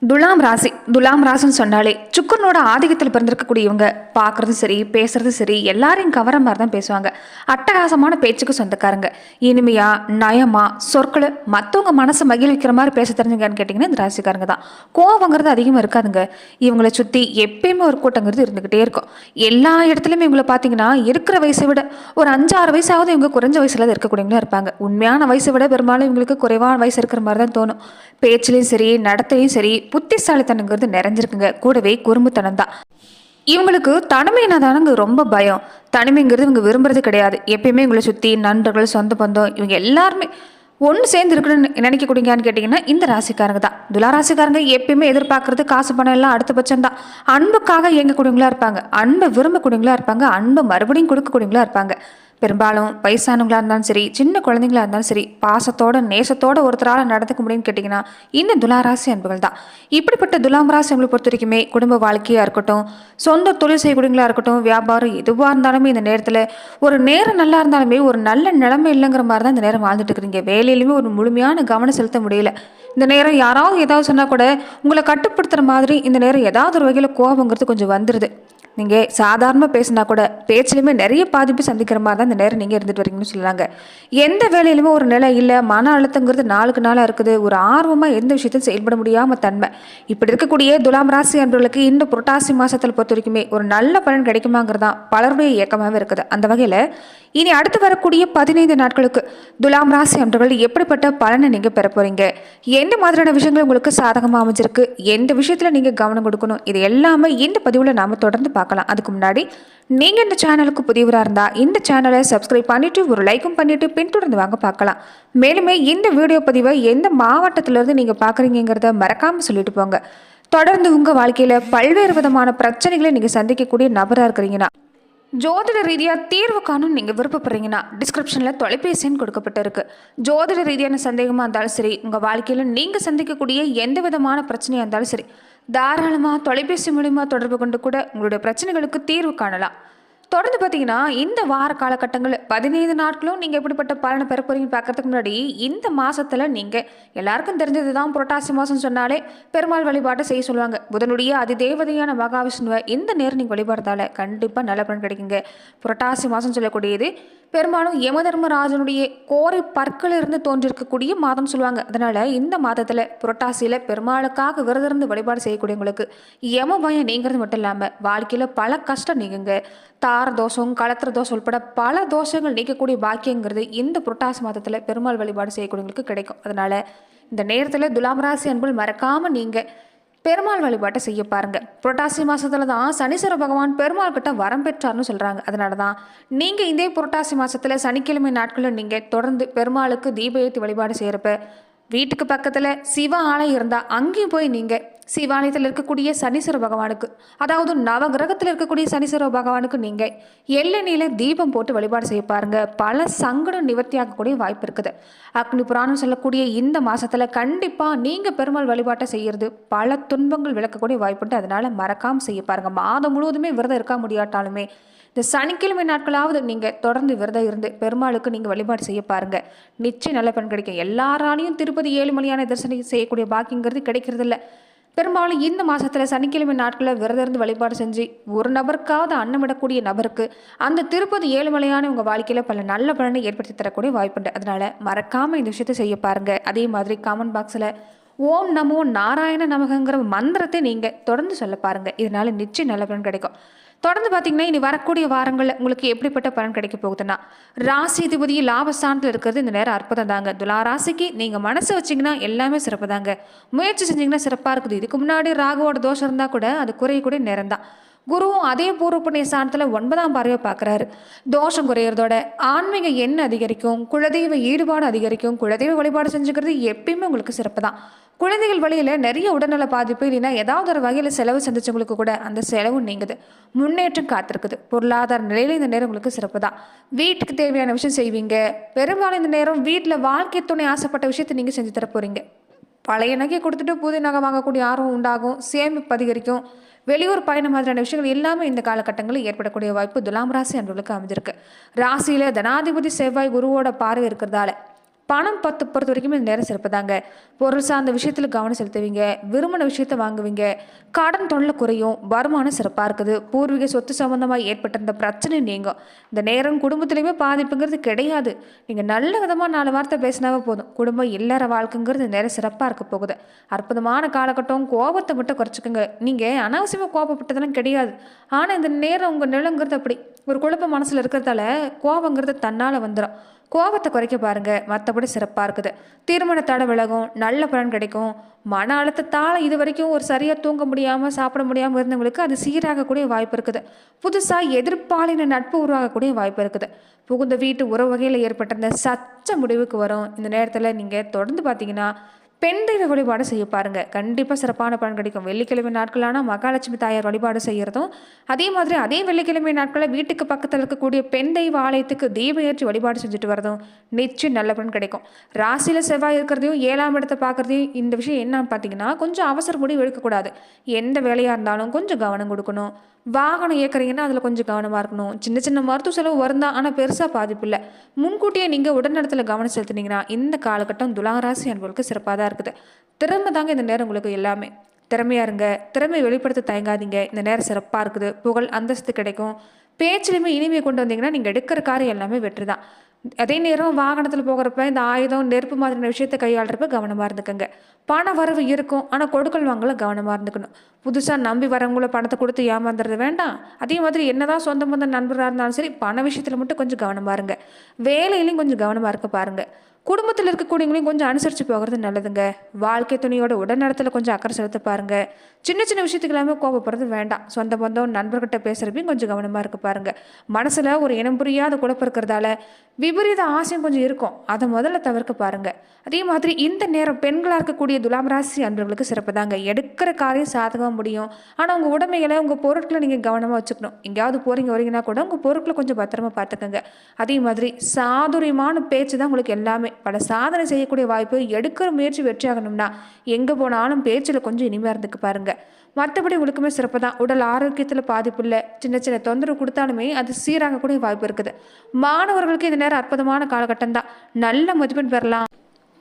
துலாம் ராசின்னு சொன்னாலே சுக்கரனோட ஆதிக்கத்தில் பிறந்திருக்கக்கூடிய இவங்க பார்க்கறதும் சரி பேசுறதும் சரி எல்லாரையும் கவர மாதிரி தான் பேசுவாங்க. அட்டகாசமான பேச்சுக்கு சொந்தக்காரங்க. இனிமையா நயமா சொற்களை மற்றவங்க மனசை மகிழ்விக்கிற மாதிரி பேச தெரிஞ்சுங்கன்னு கேட்டிங்கன்னா இந்த ராசிக்காரங்க தான். கோவங்கிறது அதிகமாக இருக்காதுங்க. இவங்களை சுற்றி எப்பயுமே ஒரு கூட்டங்கிறது இருந்துக்கிட்டே இருக்கும். எல்லா இடத்துலையுமே இவங்களை பார்த்தீங்கன்னா இருக்கிற வயசை விட ஒரு 5-6 வயசாவது இவங்க குறைஞ்ச வயசுல இருக்கக்கூடியவங்களா இருப்பாங்க. உண்மையான வயசை விட பெரும்பாலும் இவங்களுக்கு குறைவான வயசு இருக்கிற மாதிரி தான் தோணும். பேச்சிலையும் சரி நடத்தையும் சரி புத்திசாலித்தனங்கிறது நிறைஞ்சிருக்குங்க. கூடவே குறும்புத்தனம் தான். இவங்களுக்கு தனிமைனா தானங்க ரொம்ப பயம். தனிமைங்கிறது இவங்க விரும்புறது கிடையாது. எப்பயுமே இவங்களை சுற்றி நண்பர்கள் சொந்த பந்தம் இவங்க எல்லாருமே ஒன்று சேர்ந்து இருக்கணும்னு நினைக்கக்கூடியங்கன்னு கேட்டிங்கன்னா இந்த ராசிக்காரங்க தான். துலா ராசிக்காரங்க எப்பயுமே எதிர்பார்க்கறது காசு பணம் எல்லாம் அடுத்த பட்சம் தான். அன்புக்காக இயங்கக்கூடியவங்களா இருப்பாங்க. அன்பை விரும்பக்கூடியவங்களா இருப்பாங்க. அன்பை மறுபடியும் கொடுக்கக்கூடியவங்களா இருப்பாங்க. பெரும்பாலும் வயசானவங்களா இருந்தாலும் சரி சின்ன குழந்தைங்களா இருந்தாலும் சரி பாசத்தோட நேசத்தோட ஒருத்தரால் நடந்துக்க முடியும்னு கேட்டிங்கன்னா இந்த துளாராசி அன்புகள் தான். இப்படிப்பட்ட துலாம் ராசி அவங்களை பொறுத்த வரைக்குமே குடும்ப வாழ்க்கையாக இருக்கட்டும், சொந்த தொழில் செய்யக்கூடியவங்களா இருக்கட்டும், வியாபாரம் எதுவாக இருந்தாலுமே இந்த நேரத்தில் ஒரு நேரம் நல்லா இருந்தாலுமே ஒரு நல்ல நிலைமை இல்லைங்கிற மாதிரி தான் இந்த நேரம் வாழ்ந்துட்டு இருக்கிறீங்க. வேலையிலுமே ஒரு முழுமையான கவனம் செலுத்த முடியல. இந்த நேரம் யாராவது ஏதாவது சொன்னால் கூட உங்களை கட்டுப்படுத்துகிற மாதிரி இந்த நேரம் ஏதாவது ஒரு வகையில் கோபங்கிறது கொஞ்சம் வந்துடுது. நீங்கள் சாதாரணமாக பேசினா கூட பேச்சிலுமே நிறைய பாதிப்பு சந்திக்கிற மாதிரி தான் இந்த நேரம் நீங்கள் இருந்துட்டு வரீங்கன்னு சொல்லலாங்க. எந்த வேலையிலுமே ஒரு நிலை இல்லை. மன அழுத்தங்கிறது நாளுக்கு நாளாக இருக்குது. ஒரு ஆர்வமாக எந்த விஷயத்தையும் செயல்பட முடியாமல் தன்மை. இப்படி இருக்கக்கூடிய துலாம் ராசி அன்பர்களுக்கு இந்த புரட்டாசி மாதத்தில் பொறுத்த வரைக்குமே ஒரு நல்ல பலன் கிடைக்குமாங்கிறது தான் பலருடைய இயக்கமாகவே இருக்குது. அந்த வகையில் இனி அடுத்து வரக்கூடிய 15 நாட்களுக்கு துலாம் ராசி அன்பர்கள் எப்படிப்பட்ட பலனை நீங்கள் பெற போகிறீங்க, எந்த மாதிரியான விஷயங்கள் உங்களுக்கு சாதகமாக அமைஞ்சிருக்கு, எந்த விஷயத்தில் நீங்கள் கவனம் கொடுக்கணும், இது எல்லாமே இந்த பதிவில் நாம் தொடர்ந்து பார்க்கலாம். அதுக்கு முன்னாடி நீங்கள் இந்த சேனலுக்கு புதியவராக இருந்தால் இந்த சேனலை சப்ஸ்கிரைப் பண்ணிவிட்டு ஒரு லைக்கும் பண்ணிவிட்டு பின்தொடர்ந்து வாங்க பார்க்கலாம். மேலுமே இந்த வீடியோ பதிவை எந்த மாவட்டத்திலேருந்து நீங்கள் பார்க்குறீங்கிறத மறக்காமல் சொல்லிட்டு போங்க. தொடர்ந்து உங்கள் வாழ்க்கையில் பல்வேறு விதமான பிரச்சனைகளை நீங்கள் சந்திக்கக்கூடிய நபராக இருக்கிறீங்கன்னா, ஜோதிட ரீதியாக தீர்வு காணும் நீங்கள் விருப்பப்படுறீங்கன்னா டிஸ்கிரிப்ஷனில் தொலைபேசி எண் கொடுக்கப்பட்டிருக்கு. ஜோதிட ரீதியான சந்தேகமாக இருந்தாலும் சரி, உங்கள் வாழ்க்கையில் நீங்கள் சந்திக்கக்கூடிய எந்த விதமான பிரச்சனையாக இருந்தாலும் சரி, தாராளமாக தொலைபேசி மூலிமா தொடர்பு கொண்டு கூட உங்களுடைய பிரச்சனைகளுக்கு தீர்வு காணலாம். தொடர்ந்து பார்த்தீங்கன்னா இந்த வார காலகட்டங்களில் 15 நாட்களும் நீங்கள் எப்படிப்பட்ட பலனை பெற போறீங்கன்னு பார்க்கறதுக்கு முன்னாடி இந்த மாதத்தில் நீங்கள் எல்லாருக்கும் தெரிஞ்சது தான் புரட்டாசி மாதம் சொன்னாலே பெருமாள் வழிபாட்டை செய்ய சொல்லுவாங்க. புதனுடைய அதிதேவதையான மகாவிஷ்ணுவை இந்த நேரம் நீங்கள் வழிபாடுறதால கண்டிப்பாக நல்ல பலன் கிடைக்குங்க. புரட்டாசி மாதம் சொல்லக்கூடியது பெரும்பாலும் யமதர்மராஜனுடைய கோரை பற்களிலிருந்து தோன்றிருக்கக்கூடிய மாதம் சொல்லுவாங்க. அதனால் இந்த மாதத்தில் புரட்டாசியில் பெருமாளுக்காக விரதிருந்து வழிபாடு செய்யக்கூடியவங்களுக்கு யம பயம் நீங்கிறது மட்டும் இல்லாமல் வாழ்க்கையில் பல கஷ்டம் நீங்குங்க. தார தோஷம் களத்திர தோஷம் உட்பட பல தோஷங்கள் நீக்கக்கூடிய பாக்கியங்கிறது இந்த புரட்டாசி மாதத்தில் பெருமாள் வழிபாடு செய்யக்கூடியவங்களுக்கு கிடைக்கும். அதனால் இந்த நேரத்தில் துலாம் ராசி அன்புகள் மறக்காமல் நீங்கள் பெருமாள் வழிபாட்டை செய்ய பாருங்க. புரட்டாசி மாசத்துல தான் சனீஸ்வர பகவான் பெருமாள் கிட்ட வரம் பெற்றார்னு சொல்றாங்க. அதனால தான் நீங்க இந்த புரட்டாசி மாசத்துல சனிக்கிழமை நாட்களில் நீங்க தொடர்ந்து பெருமாளுக்கு தீப ஏற்றி வழிபாடு செய்யறப்ப வீட்டுக்கு பக்கத்துல சிவ ஆலயம் இருந்தா அங்கேயும் போய் நீங்க சிவாலயத்தில் இருக்கக்கூடிய சனீஸ்வர பகவானுக்கு, அதாவது நவகிரகத்தில் இருக்கக்கூடிய சனீஸ்வர பகவானுக்கு நீங்க எள்ளெண்ணெயில தீபம் போட்டு வழிபாடு செய்ய பாருங்க. பல சங்கடம் நிவர்த்தி ஆகக்கூடிய வாய்ப்பு இருக்குது. அக்னி புராணம் சொல்லக்கூடிய இந்த மாசத்துல கண்டிப்பா நீங்க பெருமாள் வழிபாட்டை செய்யறது பல துன்பங்கள் விளக்கக்கூடிய வாய்ப்புண்டு. அதனால மறக்காம செய்ய பாருங்க. மாதம் முழுவதுமே விரதம் இருக்க முடியாட்டாலுமே இந்த சனிக்கிழமை நாட்களாவது நீங்கள் தொடர்ந்து விரதம் இருந்து பெருமாளுக்கு நீங்கள் வழிபாடு செய்ய பாருங்கள். நிச்சயம் நல்ல பலன் கிடைக்கும். எல்லாராலையும் திருப்பதி ஏழுமலையான தரிசனம் செய்யக்கூடிய பாக்கியங்கிறது கிடைக்கிறது இல்லை. பெரும்பாலும் இந்த மாதத்தில் சனிக்கிழமை நாட்களில் விரதம் இருந்து வழிபாடு செஞ்சு ஒரு நபருக்காவது அன்னமிடக்கூடிய நபருக்கு அந்த திருப்பதி ஏழுமலையான உங்கள் வாழ்க்கையில் பல நல்ல பலனை ஏற்படுத்தி தரக்கூடிய வாய்ப்புண்டு. அதனால் மறக்காமல் இந்த விஷயத்தை செய்ய பாருங்கள். அதே மாதிரி காமெண்ட் பாக்ஸில் ஓம் நமோ நாராயண நமகங்கிற மந்திரத்தை நீங்கள் தொடர்ந்து சொல்ல பாருங்கள். இதனால் நிச்சயம் நல்ல பலன் கிடைக்கும். தொடர்ந்து பார்த்தீங்கன்னா இனி வரக்கூடிய வாரங்களில் உங்களுக்கு எப்படிப்பட்ட பலன் கிடைக்க போகுதுன்னா, ராசி அதிபதி லாபஸ்தானத்தில் இருக்கிறது இந்த நேரம் அற்புதம் தாங்க. துலா ராசிக்கு நீங்கள் மனசு வச்சிங்கன்னா எல்லாமே சிறப்பு தாங்க. முயற்சி செஞ்சிங்கன்னா சிறப்பாக இருக்குது. இதுக்கு முன்னாடி ராகுவோட தோஷம் இருந்தால் கூட அது குறையக்கூடிய நேரம் தான். குருவும் அதே பூர்வ புண்ணிய ஸ்தானத்தில் 9ஆம் பார்வையை பார்க்குறாரு. தோஷம் குறையிறதோட ஆன்மீக எண்ணெய் அதிகரிக்கும், குலதெய்வ ஈடுபாடு அதிகரிக்கும். குலதெய்வ வழிபாடு செஞ்சுக்கிறது எப்பயுமே உங்களுக்கு சிறப்பு தான். குழந்தைகள் வழியில் நிறைய உடல்நல பாதிப்பு இல்லைன்னா ஏதாவது ஒரு வகையில் செலவு சந்திச்சவங்களுக்கு கூட அந்த செலவு நீங்குது. முன்னேற்றம் காத்திருக்குது. பொருளாதார நிலையில் இந்த நேரம் உங்களுக்கு சிறப்பு தான். வீட்டுக்கு தேவையான விஷயம் செய்வீங்க. பெரும்பாலும் இந்த நேரம் வீட்டில் வாழ்க்கை துணை ஆசைப்பட்ட விஷயத்தை நீங்கள் செஞ்சு தர போகிறீங்க. பழைய நகையை கொடுத்துட்டு புது நகை வாங்கக்கூடிய ஆர்வம் உண்டாகும். சேமிப்பு அதிகரிக்கும். வெளியூர் பயணம் மாதிரியான விஷயங்கள் எல்லாமே இந்த காலகட்டங்களில் ஏற்படக்கூடிய வாய்ப்பு துலாம் ராசி அன்பர்களுக்கு அமைஞ்சிருக்கு. ராசியில் தனாதிபதி செவ்வாய் குருவோட பார்வை இருக்கிறதால பணம் பத்து பொறுத்த வரைக்கும் இந்த நேரம் சிறப்பு தாங்க. பொருள் சார்ந்த விஷயத்தில் கவனம் செலுத்துவீங்க, விரும்பின விஷயத்த வாங்குவீங்க, கடன் தொல்லை குறையும், வருமானம் சிறப்பாக இருக்குது, பூர்வீக சொத்து சம்பந்தமாக ஏற்பட்ட இந்த பிரச்சனை நீங்கும். இந்த நேரம் குடும்பத்திலையுமே பாதிப்புங்கிறது கிடையாது. நீங்கள் நல்ல விதமாக 4 வார்த்தை பேசினாவே போதும், குடும்பம் இல்லற வாழ்க்கைங்கிறது இந்த நேரம் சிறப்பாக இருக்க போகுது. அற்புதமான காலகட்டம். கோபத்தை மட்டும் குறைச்சிக்கோங்க. நீங்கள் அனாவசியமாக கோபப்பட்டதெல்லாம் கிடையாது. ஆனால் இந்த நேரம் உங்கள் நிலங்கிறது அப்படி ஒரு குழப்பம் மனசில் இருக்கிறதால கோபங்கிறது தன்னால் வந்துடும். கோபத்தை குறைக்க பாருங்க, மற்றபடி சிறப்பாக இருக்குது. திருமண தடை விலகும், நல்ல பலன் கிடைக்கும். மன அழுத்தத்தால் இது வரைக்கும் ஒரு சரியாக தூங்க முடியாமல் சாப்பிட முடியாமல் இருந்தவங்களுக்கு அது சீராகக்கூடிய வாய்ப்பு இருக்குது. புதுசாக எதிர்ப்பாலின நட்பு உருவாகக்கூடிய வாய்ப்பு இருக்குது. புகுந்த வீட்டு உறவு வகையில் ஏற்பட்டிருந்த சச்ச முடிவுக்கு வரும். இந்த நேரத்தில் நீங்கள் தொடர்ந்து பார்த்தீங்கன்னா பெண் தெய்வ வழிபாடு செய்ய பாருங்க, கண்டிப்பாக சிறப்பான பலன் கிடைக்கும். வெள்ளிக்கிழமை நாட்களான மகாலட்சுமி தாயார் வழிபாடு செய்கிறதும், அதே மாதிரி அதே வெள்ளிக்கிழமை நாட்களில் வீட்டுக்கு பக்கத்தில் இருக்கக்கூடிய பெண் தெய்வ ஆலயத்துக்கு தீபம் ஏற்றி வழிபாடு செஞ்சுட்டு வரதும் நிச்சயம் நல்ல பலன் கிடைக்கும். ராசியில் செவ்வாய் இருக்கிறதையும் 7ஆம் இடத்தை பார்க்குறதையும் இந்த விஷயம் என்னன்னு பார்த்தீங்கன்னா, கொஞ்சம் அவசர முடிவு எடுக்கக்கூடாது. எந்த வேலையாக இருந்தாலும் கொஞ்சம் கவனம் கொடுக்கணும். வாகனம் இயக்குறீங்கன்னா அதில் கொஞ்சம் கவனமாக இருக்கணும். சின்ன சின்ன மருத்துவ செலவு வருந்தா, ஆனால் பெருசாக பாதிப்பு இல்லை. முன்கூட்டியே நீங்கள் உடல்நலத்தில் கவனம் செலுத்தினீங்கன்னா இந்த காலகட்டம் துலாராசி அன்பர்களுக்கு சிறப்பாக தான் இருக்குது. திறமை தாங்க இந்த நேரம் உங்களுக்கு எல்லாமே. திறமையாக இருங்க, திறமையை வெளிப்படுத்த தயங்காதீங்க. இந்த நேரம் சிறப்பாக இருக்குது. புகழ் அந்தஸ்து கிடைக்கும். பேச்சிலுமே இனிமையை கொண்டு வந்தீங்கன்னா நீங்கள் எடுக்கிற காரியம் எல்லாமே வெற்றி தான். அதே நேரம் வாகனத்தில் போகிறப்ப இந்த ஆயுதம் நெருப்பு மாதிரியான விஷயத்தை கையாளுறப்ப கவனமாக இருந்துக்கோங்க. பண வரவு இருக்கும், ஆனால் கொடுக்கல் வாங்கல கவனமாக இருந்துக்கணும். புதுசாக நம்பி வரவங்கள பணத்தை கொடுத்து ஏமாந்துறது வேண்டாம். அதே மாதிரி என்னதான் சொந்த பந்த நண்பராக இருந்தாலும் சரி, பண விஷயத்தில் மட்டும் கொஞ்சம் கவனமாக இருங்க. வேலையிலையும் கொஞ்சம் கவனமாக இருக்க பாருங்கள். குடும்பத்தில் இருக்கக்கூடியவங்களையும் கொஞ்சம் அனுசரித்து போகிறது நல்லதுங்க. வாழ்க்கை துணையோட உடல்நலத்தில் கொஞ்சம் அக்கறை செலுத்த பாருங்க. சின்ன சின்ன விஷயத்துக்கு எல்லாமே கோபப்படுறது வேண்டாம். சொந்த பந்தம் நண்பர்கிட்ட பேசுகிறப்பையும் கொஞ்சம் கவனமாக இருக்க பாருங்க. மனசில் ஒரு இனம் புரியாத குழப்பம் இருக்கிறதால விபரீத ஆசையும் கொஞ்சம் இருக்கும், அதை முதல்ல தவிர்க்க பாருங்க. அதே மாதிரி இந்த நேரம் பெண்களாக இருக்கக்கூடிய துலாம் ராசி அன்பர்களுக்கு சிறப்பு தாங்க. எடுக்கிற காரியம் சாதகமாக முடியும். ஆனால் உங்கள் உடைமைகளை உங்கள் பொருட்களை நீங்கள் கவனமாக வச்சுக்கணும். எங்கேயாவது போகிறீங்க வரீங்கன்னா கூட உங்கள் பொருட்களை கொஞ்சம் பத்திரமா பார்த்துக்கோங்க. அதே மாதிரி சாதுரியமான பேச்சு தான் உங்களுக்கு எல்லாமே. பல சாதனை செய்யக்கூடிய வாய்ப்பு. எடுக்கிற முயற்சி வெற்றியாகணும்னா எங்கே போனாலும் பேச்சில் கொஞ்சம் இனிமையாக இருந்துக்கு பாருங்க. மற்றபடி உங்களுக்குமே சிறப்பு தான். உடல் ஆரோக்கியத்தில் பாதிப்பு இல்லை. சின்ன சின்ன தொந்தரவு கொடுத்தாலுமே அது சீராகக்கூடிய வாய்ப்பு இருக்குது. மாணவர்களுக்கு இந்த நேரம் அற்புதமான காலகட்டம் தான். நல்ல மதிப்பெண் பெறலாம்.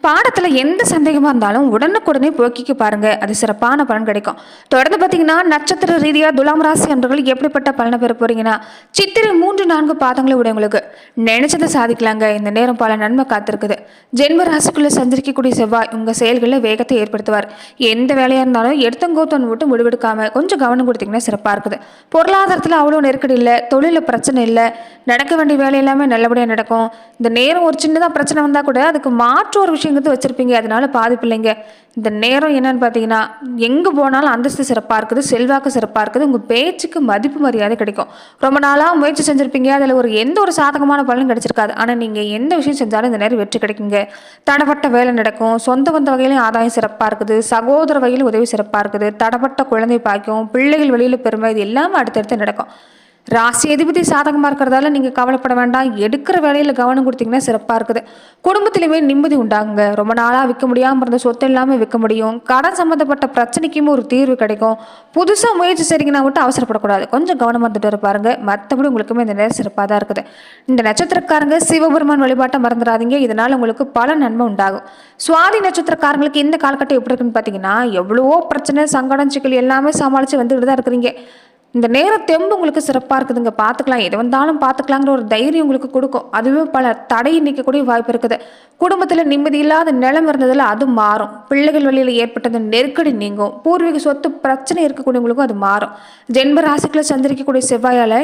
பாடத்தில் எந்த சந்தேகமாக இருந்தாலும் உடனுக்குடனே போக்கிக்க பாருங்க, அது சிறப்பான பலன் கிடைக்கும். தொடர்ந்து பார்த்தீங்கன்னா நட்சத்திர ரீதியாக துலாம் ராசி அன்பர்கள் எப்படிப்பட்ட பலனை பெற போறீங்கன்னா, சித்திரை 3-4 பாதங்களை உடையவங்களுக்கு நினைச்சதை சாதிக்கலாங்க. இந்த நேரம் பல நன்மை காத்திருக்குது. ஜென்ம ராசிக்குள்ளே சஞ்சரிக்கக்கூடிய செவ்வாய் உங்கள் செயல்களில் வேகத்தை ஏற்படுத்துவார். எந்த வேலையாக இருந்தாலும் எடுத்தங்கோத்தன் விட்டு முடிவெடுக்காம கொஞ்சம் கவனம் கொடுத்தீங்கன்னா சிறப்பாக இருக்குது. பொருளாதாரத்தில் அவ்வளோ நெருக்கடி இல்லை, தொழிலில் பிரச்சனை இல்லை, நடக்க வேண்டிய வேலை எல்லாமே நல்லபடியாக நடக்கும். இந்த நேரம் ஒரு சின்னதாக பிரச்சனை வந்தால் கூட அதுக்கு மாற்று ஒரு விஷயம் வச்சிருப்பீங்க, அதனால பாதிப்பு இல்லைங்க. இந்த நேரம் என்னன்னு பார்த்தீங்கன்னா, எங்கே போனாலும் அந்தஸ்து சிறப்பாக இருக்குது, செல்வாக்கு சிறப்பாக இருக்குது, உங்கள் பேச்சுக்கு மதிப்பு மரியாதை கிடைக்கும். ரொம்ப நாளாக முயற்சி செஞ்சுருப்பீங்க, அதில் எந்த ஒரு சாதகமான பலனும் கிடைச்சிருக்காது. ஆனால் நீங்கள் எந்த விஷயம் செஞ்சாலும் இந்த நேரம் வெற்றி கிடைக்குங்க. தடப்பட்ட வேலை நடக்கும். சொந்த பந்த வகையிலும் ஆதாயம் சிறப்பாக இருக்குது. சகோதர வகையில் உதவி சிறப்பாக இருக்குது. தடப்பட்ட குழந்தை பாய்க்கும், பிள்ளைகள் வெளியில் பெருமை, இது எல்லாமே அடுத்தடுத்து நடக்கும். ராசி அதிபதி சாதகமாக இருக்கிறதால நீங்கள் கவலைப்பட வேண்டாம். எடுக்கிற வேலையில் கவனம் கொடுத்தீங்கன்னா சிறப்பாக இருக்குது. குடும்பத்திலுமே நிம்மதி உண்டாகுங்க. ரொம்ப நாளாக விற்க முடியாமல் இருந்த சொத்து எல்லாமே விற்க முடியும். கடன் சம்மந்தப்பட்ட பிரச்சனைக்குமே ஒரு தீர்வு கிடைக்கும். புதுசாக முயற்சி செய்றீங்கன்னா மட்டும் அவசரப்படக்கூடாது, கொஞ்சம் கவனமாக இருந்துட்டு இருப்பாருங்க. மற்றபடி உங்களுக்குமே இந்த நேரம் சிறப்பாக தான் இருக்குது. இந்த நட்சத்திரக்காரங்க சிவபெருமான் வழிபாட்டை மறந்துடாதீங்க, இதனால் உங்களுக்கு பல நன்மை உண்டாகும். சுவாதி நட்சத்திரக்காரங்களுக்கு இந்த காலகட்டம் எப்படி இருக்குன்னு பார்த்தீங்கன்னா, எவ்வளவோ பிரச்சனை சங்கடம் சிக்கல் எல்லாமே சமாளித்து வந்துட்டு தான் இருக்கிறீங்க. இந்த நேர தெம்பு உங்களுக்கு சிறப்பாக இருக்குதுங்க. பார்த்துக்கலாம், எது வந்தாலும் பார்த்துக்கலாங்கிற ஒரு தைரியம் உங்களுக்கு கொடுக்கும். அதுவே பல தடையை நீக்கக்கூடிய வாய்ப்பு இருக்குது. குடும்பத்தில் நிம்மதி இல்லாத நிலம் இருந்ததில் அது மாறும். பிள்ளைகள் வழியில் ஏற்பட்டது நெருக்கடி நீங்கும். பூர்வீக சொத்து பிரச்சனை இருக்கக்கூடியவங்களுக்கும் அது மாறும். ஜென்ம ராசிக்குள்ள சந்திரிக்கக்கூடிய செவ்வாயால்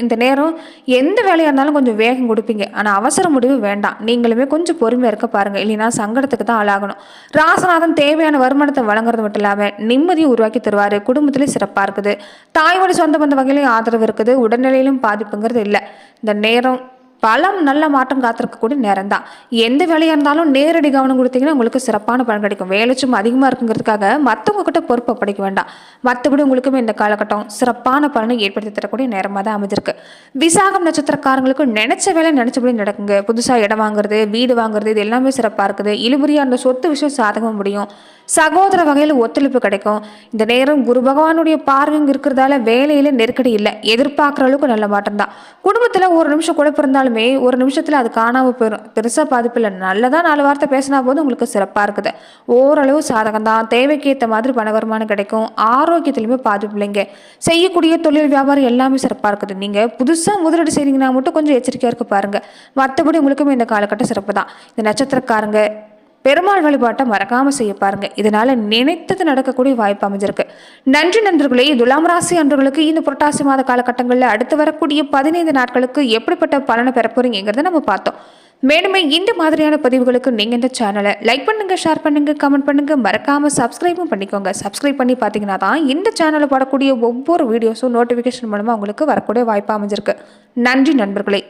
இந்த நேரம் எந்த வேலையாக இருந்தாலும் கொஞ்சம் வேகம் கொடுப்பீங்க. ஆனால் அவசர முடிவு வேண்டாம். நீங்களுமே கொஞ்சம் பொறுமையாக இருக்க பாருங்கள், இல்லைன்னா சங்கடத்துக்கு தான் ஆளாகணும். ராசநாதன் தேவையான வருமானத்தை வழங்குறது மட்டும் இல்லாமல் நிம்மதியை உருவாக்கி தருவார். குடும்பத்திலே சிறப்பாக இருக்குது. தாய்மொழி சொந்த பந்த வகையிலையும் ஆதரவு இருக்குது. உடல்நிலையிலும் பாதிப்புங்கிறது இல்லை. இந்த நேரம் பலம் நல்ல மாற்றம் காத்திருக்கக்கூடிய நேரம் தான். எந்த வேலையாக இருந்தாலும் நேரடி கவனம் கொடுத்தீங்கன்னா உங்களுக்கு சிறப்பான பலன் கிடைக்கும். வேலை சும்மா அதிகமாக இருக்குங்கிறதுக்காக மற்றவங்க கிட்ட பொறுப்பை படிக்க வேண்டாம். மற்றபடி உங்களுக்குமே இந்த காலகட்டம் சிறப்பான பலனை ஏற்படுத்தி தரக்கூடிய நேரமாக தான் அமைஞ்சிருக்கு. விசாகம் நட்சத்திரக்காரங்களுக்கு நினைச்ச வேலை நினைச்சபடி நடக்குங்க. புதுசாக இடம் வாங்குறது, வீடு வாங்குறது, இது எல்லாமே சிறப்பாக இருக்குது. இழுபறியாக இருந்த சொத்து விஷயம் சாதகமாக முடியும். சகோதர வகையில் ஒத்துழைப்பு கிடைக்கும். இந்த நேரம் குரு பகவானுடைய பார்வையும் இருக்கிறதால வேலையில நெருக்கடி இல்லை, எதிர்பார்க்குற அளவுக்கு நல்ல மாற்றம் தான். குடும்பத்தில் ஒரு நிமிஷம் குழப்பம் இருந்தாலுமே ஒரு நிமிஷத்தில் அது காணாமல் போயிடும். பெருசாக பாதிப்பு இல்லை, நல்லதாக 4 வார்த்தை பேசினா போது உங்களுக்கு சிறப்பாக இருக்குது. ஓரளவு சாதகம் தான், தேவைக்கேற்ற மாதிரி பண வருமானம் கிடைக்கும். ஆரோக்கியத்திலுமே பாதிப்பு இல்லைங்க. செய்யக்கூடிய தொழில் வியாபாரம் எல்லாமே சிறப்பாக இருக்குது. நீங்கள் புதுசாக முதலீடு செய்றீங்கன்னா மட்டும் கொஞ்சம் எச்சரிக்கையாக இருக்க பாருங்கள். மற்றபடி உங்களுக்குமே இந்த காலகட்டம் சிறப்பு தான். இந்த நட்சத்திரக்காரங்க பெருமாள் வழிபாட்டை மறக்காம செய்ய பாருங்க. இதனால நினைத்தது நடக்கக்கூடிய வாய்ப்பு அமைஞ்சிருக்கு. நன்றி நண்பர்களே. துலாம் ராசி அன்பர்களுக்கு இந்த புரட்டாசி மாத காலகட்டங்களில் அடுத்து வரக்கூடிய 15 நாட்களுக்கு எப்படிப்பட்ட பலனை பெற போறீங்கிறத நம்ம பார்த்தோம். மேலுமே இந்த மாதிரியான பதிவுகளுக்கு நீங்க இந்த சேனலை லைக் பண்ணுங்க, ஷேர் பண்ணுங்க, கமெண்ட் பண்ணுங்க, மறக்காம சப்ஸ்கிரைபும் பண்ணிக்கோங்க. சப்ஸ்கிரைப் பண்ணி பார்த்தீங்கன்னா தான் இந்த சேனலில் போடக்கூடிய ஒவ்வொரு வீடியோஸும் நோட்டிஃபிகேஷன் மூலமா உங்களுக்கு வரக்கூடிய வாய்ப்பு அமைஞ்சிருக்கு. நன்றி நண்பர்களே.